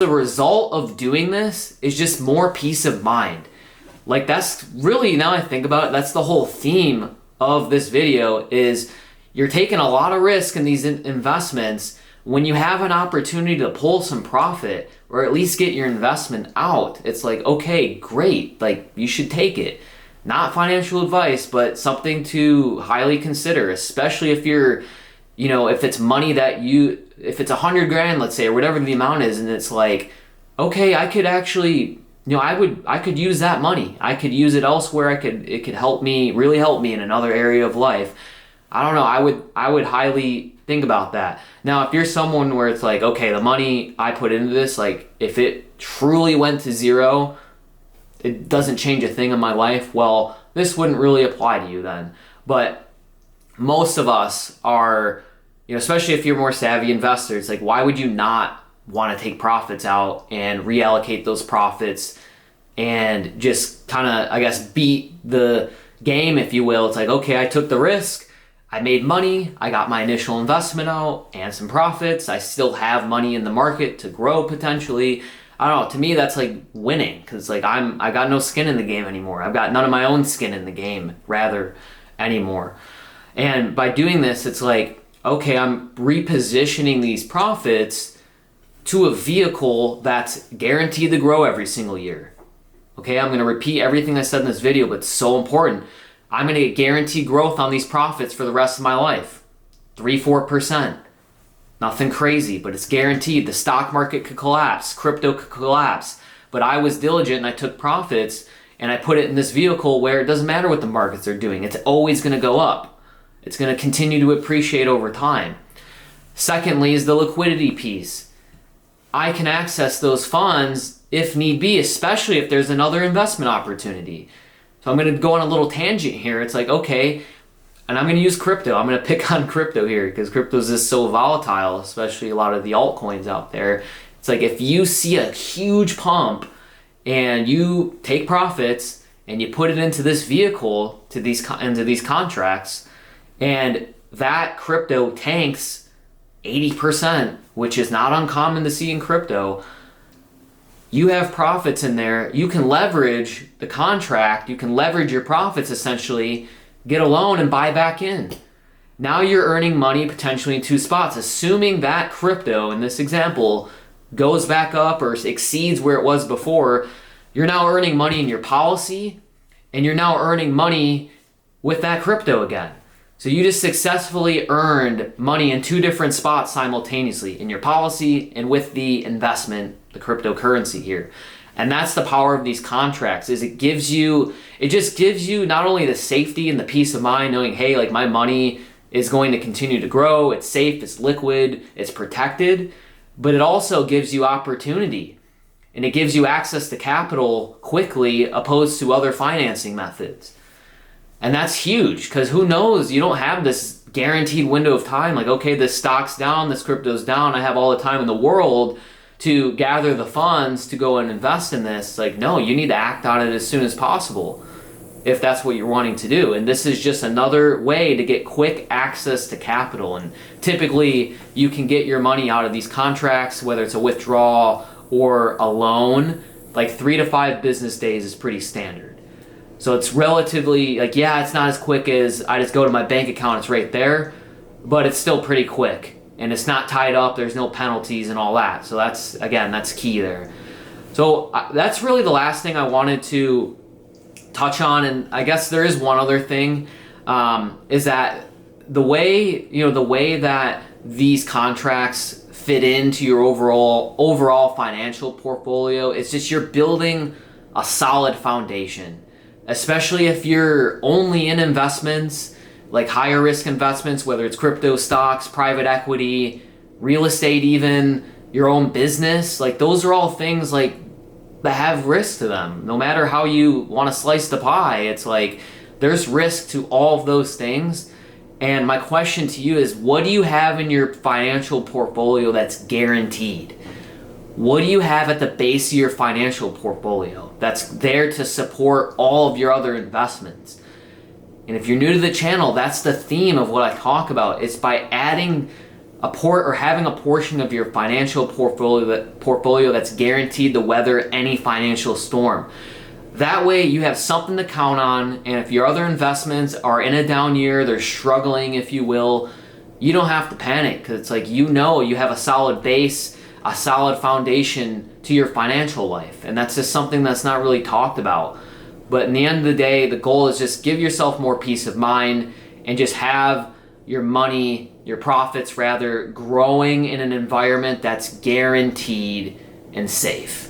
The result of doing this is just more peace of mind. Like, that's really, now I think about it, that's the whole theme of this video, is you're taking a lot of risk in these investments. When you have an opportunity to pull some profit or at least get your investment out, it's like, okay, great, like, you should take it. Not financial advice, but something to highly consider, especially if you're, if it's money that if it's 100 grand, let's say, or whatever the amount is, and it's like, okay, I could actually, I could use that money. I could use it elsewhere. It could really help me in another area of life. I don't know. I would highly think about that. Now, if you're someone where it's like, okay, the money I put into this, like, if it truly went to zero, it doesn't change a thing in my life, well, this wouldn't really apply to you then. But most of us are, especially if you're more savvy investors, like, why would you not want to take profits out and reallocate those profits and just kind of, I guess, beat the game, if you will? It's like, okay, I took the risk, I made money, I got my initial investment out and some profits, I still have money in the market to grow potentially. I don't know, to me that's like winning, because like I got no skin in the game anymore. I've got none of my own skin in the game rather anymore. And by doing this, it's like, okay, I'm repositioning these profits to a vehicle that's guaranteed to grow every single year. Okay, I'm going to repeat everything I said in this video, but it's so important. I'm going to get guaranteed growth on these profits for the rest of my life. 3-4%. Nothing crazy, but it's guaranteed. The stock market could collapse, crypto could collapse, but I was diligent and I took profits and I put it in this vehicle where it doesn't matter what the markets are doing. It's always going to go up. It's going to continue to appreciate over time. Secondly is the liquidity piece. I can access those funds if need be, especially if there's another investment opportunity. So I'm going to go on a little tangent here. It's like, okay, and I'm going to use crypto. I'm going to pick on crypto here because crypto is just so volatile, especially a lot of the altcoins out there. It's like, if you see a huge pump and you take profits and you put it into this vehicle, into these contracts, and that crypto tanks 80%, which is not uncommon to see in crypto, you have profits in there. You can leverage the contract. You can leverage your profits, essentially, get a loan and buy back in. Now you're earning money potentially in two spots. Assuming that crypto, in this example, goes back up or exceeds where it was before, you're now earning money in your policy, and you're now earning money with that crypto again. So you just successfully earned money in two different spots simultaneously, in your policy and with the investment, the cryptocurrency here. And that's the power of these contracts, is it just gives you not only the safety and the peace of mind knowing, hey, like, my money is going to continue to grow, it's safe, it's liquid, it's protected, but it also gives you opportunity, and it gives you access to capital quickly opposed to other financing methods. And that's huge, because who knows, you don't have this guaranteed window of time, like, okay, this stock's down, this crypto's down, I have all the time in the world to gather the funds to go and invest in this. Like, no, you need to act on it as soon as possible if that's what you're wanting to do. And this is just another way to get quick access to capital. And typically you can get your money out of these contracts, whether it's a withdrawal or a loan, like 3 to 5 business days is pretty standard. So it's relatively, like, yeah, it's not as quick as I just go to my bank account, it's right there, but it's still pretty quick. And it's not tied up, there's no penalties and all that. So that's key there. So that's really the last thing I wanted to touch on. And I guess there is one other thing, is that the way that these contracts fit into your overall financial portfolio, it's just, you're building a solid foundation, especially if you're only in investments, like higher risk investments, whether it's crypto, stocks, private equity, real estate, even your own business. Like, those are all things like that have risk to them. No matter how you want to slice the pie, it's like there's risk to all of those things. And my question to you is, what do you have in your financial portfolio that's guaranteed? What do you have at the base of your financial portfolio that's there to support all of your other investments? And if you're new to the channel, that's the theme of what I talk about. It's by adding having a portion of your financial portfolio that's guaranteed to weather any financial storm. That way you have something to count on, and if your other investments are in a down year, they're struggling, if you will, you don't have to panic, because it's like, you have a solid base, a solid foundation to your financial life. And that's just something that's not really talked about. But in the end of the day, the goal is just give yourself more peace of mind and just have your money, your profits rather, growing in an environment that's guaranteed and safe.